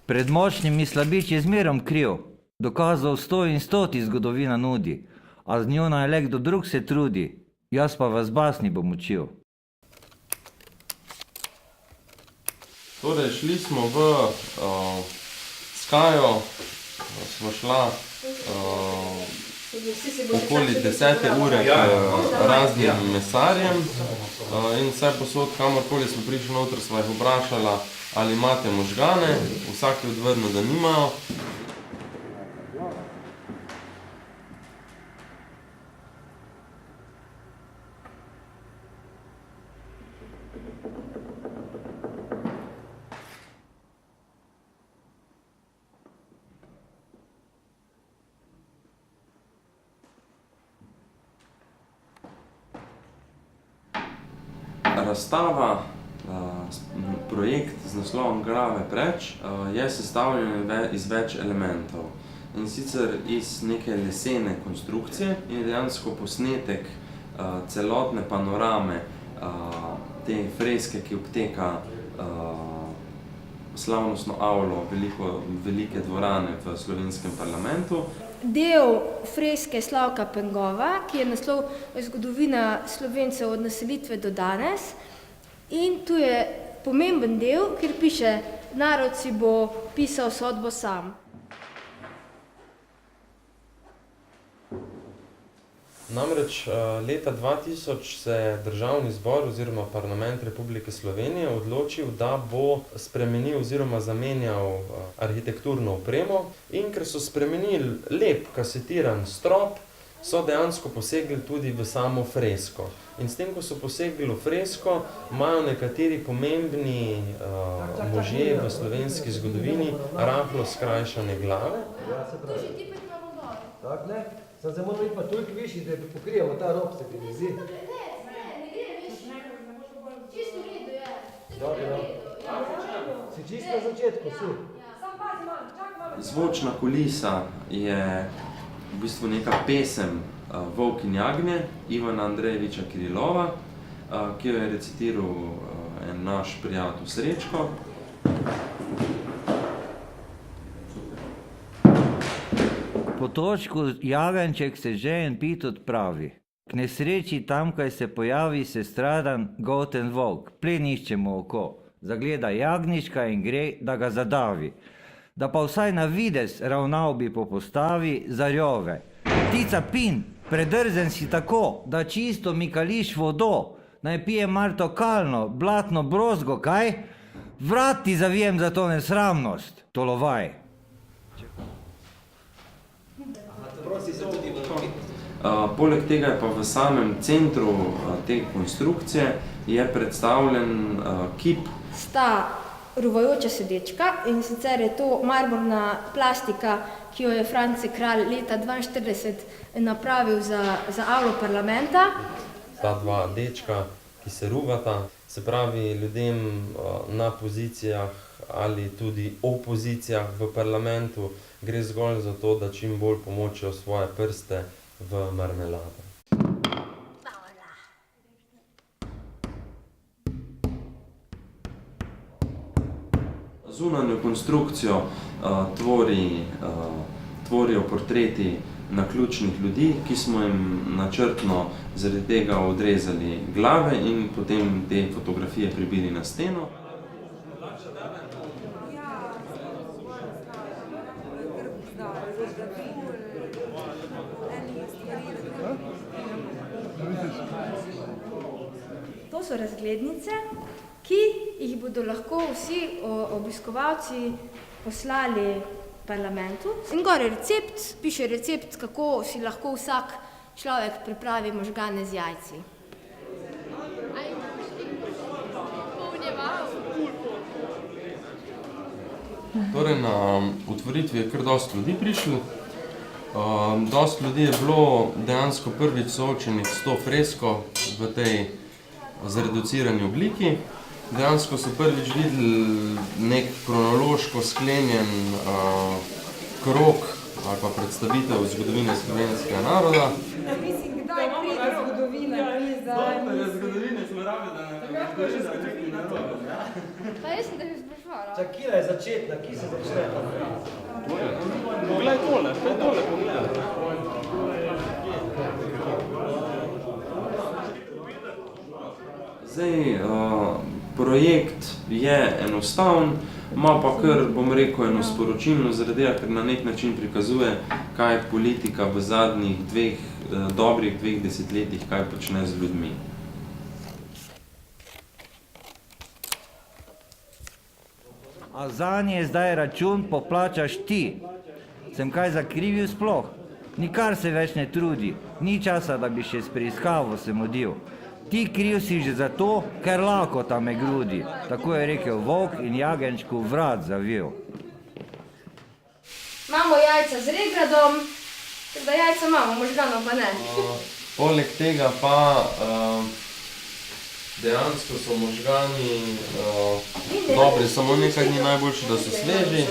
Pred močnimi slabič je zmerom kriv, dokazal 100 in 100 ti zgodovina nudi, a z njo naj le kdo drug se trudi, jaz pa vas basni bom učil. Torej, šli smo v Skajo, smo šla okoli 10. ure k raznim mesarjem in vse posod, kamorkoli smo prišli noter, smo jih vprašala, ali imate možgane, vsak je odvrnil, da nimajo. Razstava, projekt z naslovom Glave preč, je sestavljen iz več elementov. In sicer iz neke lesene konstrukcije in dejansko posnetek celotne panorame te freske, ki obteka slavnostno avlo velike dvorane v slovenskem parlamentu. Del freske Slavka Pengova, ki je naslov Zgodovina Slovencev od naselitve do danes. In tu je pomemben del, kjer piše: narod si bo pisal sodbo sam. Namreč leta 2000 se je Državni zbor oziroma Parlament Republike Slovenije odločil, da bo spremenil oziroma zamenjal arhitekturno opremo, in ker so spremenili lep kasetiran strop, so dejansko posegli tudi v samo fresko. In s tem, ko so posegli v fresko, imajo nekateri pomembni možje v slovenski zgodovini rahlo skrajšane glave. Sam se moramo iti pa toliko višji, da pokrijemo ta rob, se ti ne zdi. Čisto v redu je. Si čisto na začetku, si. Zvočna kulisa je v bistvu neka pesem Volk in jagnje Ivana Andrejeviča Kirilova, ki jo je recitiral en naš prijatelj Srečko. Po točku jagenček se žejen pit odpravi. K nesreči tamkaj se pojavi sestradan golten volk, pleniščemo oko, zagleda jagnjička in gre, da ga zadavi. Da pa vsaj na videz ravnal bi po postavi, zarjove: ptica Pin, predrzen si tako, da čisto mi kališ vodo, naj pije Marto kalno, blatno brozgo, kaj? Vrat ti zavijem za to nesramnost, tolovaj. Poleg tega je pa v samem centru te konstrukcije je predstavljen kip. Sta rovajoča sedečka, in sicer je to marmorna plastika, ki jo je France Kralj leta 1942 napravil za avlo parlamenta. Ta dva dečka, ki se ruvata, se pravi ljudem na pozicijah ali tudi opozicijah v parlamentu, gre zgolj za to, da čim bolj pomočijo svoje prste v marmelado. Zunanjo konstrukcijo tvorijo portreti naključnih ljudi, ki smo jim načrtno zaradi tega odrezali glave in potem te fotografije pribili na steno. To so razglednice, ki jih bodo lahko vsi obiskovalci poslali parlamentu. In gor je recept, piše recept, kako si lahko vsak človek pripravi možgane z jajci. Torej, na otvoritvi je kar dosti ljudi prišlo. Dosti ljudi je bilo dejansko prvič soočenih s to fresko v tej zreducirani obliki. Dejansko so prvič videli nek kronološko sklenjen krog ali pa predstavitev zgodovine slovenskega naroda. Mislim, kdaj pride zgodovina, ni zdaj. Zgodovine smo rabili, da ne Pa jaz sem, da bi sprašvala. Čak, kje je začetna, kje se začne ta projekt? Poglej tole, poglej. Zdaj, projekt je enostaven, ima pa kar, bom rekel, eno sporočilno, zaradi tega, ker na nek način prikazuje, kaj politika v zadnjih dobrih dveh desetletjih, kaj počne z ljudmi. A zanje zdaj račun poplačaš ti. Sem kaj zakrivil sploh? Nikar se več ne trudi, ni časa, da bi še s preiskavo se mudil. Ti kriv si že zato, ker lakota me grudi. Tako je rekel volk in jagenčku vrat zavil. Imamo jajca z regradom, tako da jajca imamo, možganov pa ne. Poleg tega pa dejansko so možgani dobri, samo nekaj dni najboljši, da so sveži.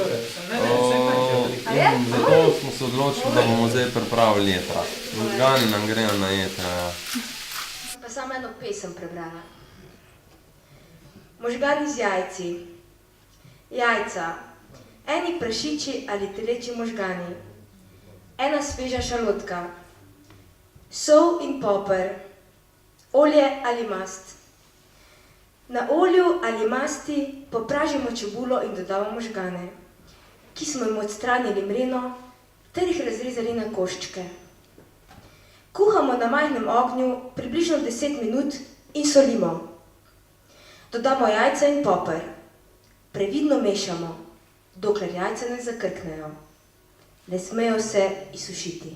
In zato smo se odločili, da bomo zdaj pripravili jetra. Možgani nam grejo na jetra. Pa samo eno pesem prebrala. Možgani z jajci. Jajca. Eni prašiči ali teleči možgani. Ena sveža šalotka. Sol in poper. Olje ali mast. Na olju ali masti popražimo čebulo in dodamo možgane, ki smo jim odstranili mreno ter jih razrezali na koščke. Kuhamo na majhnem ognju približno 10 minut in solimo. Dodamo jajca in poper. Previdno mešamo, dokler jajca ne zakrknejo. Ne smejo se izsušiti.